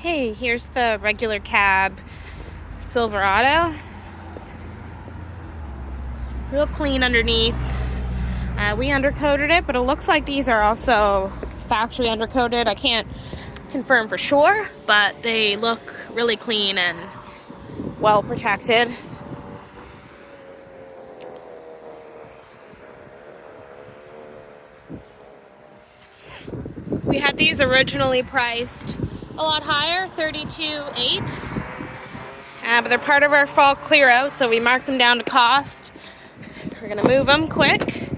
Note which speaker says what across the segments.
Speaker 1: Hey, here's the regular cab Silverado. Real clean underneath. We undercoated it, but it looks like these are also factory undercoated. I can't confirm for sure, but they look really clean and well protected. We had these originally priced a lot higher, $32,800. But they're part of our fall clear out, so we marked them down to cost. We're gonna move them quick.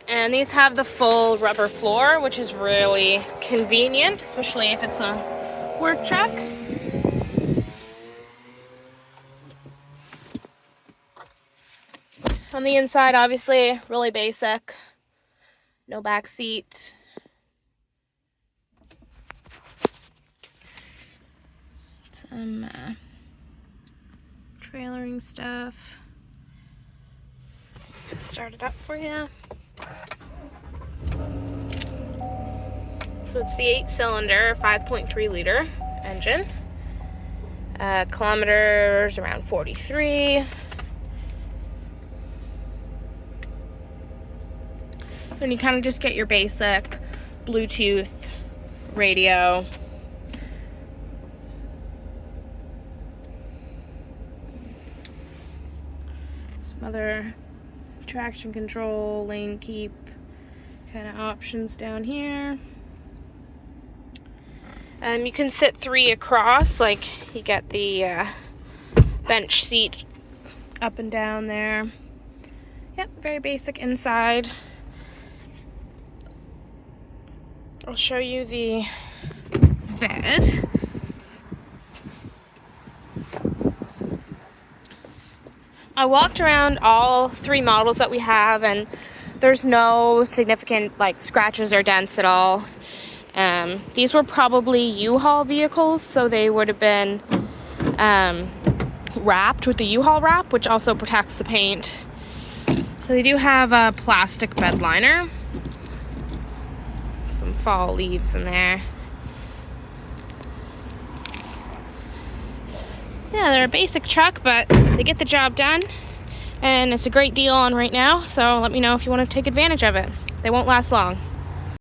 Speaker 1: And these have the full rubber floor, which is really convenient, especially if it's a work truck. On the inside, obviously, really basic. No back seat. Some trailering stuff. Start it up for you. So it's the 8-cylinder, 5.3 liter engine. Kilometers around 43. Then you kind of just get your basic Bluetooth radio. Some other traction control, lane keep kind of options down here. You can sit 3 across, like you get the bench seat up and down there. Yep, very basic inside. I'll show you the bed. I walked around all 3 models that we have, and there's no significant scratches or dents at all. These were probably U-Haul vehicles, so they would have been wrapped with the U-Haul wrap, which also protects the paint. So they do have a plastic bed liner. Some fall leaves in there. Yeah, they're a basic truck, but they get the job done, and it's a great deal on right now, so let me know if you want to take advantage of it. They won't last long.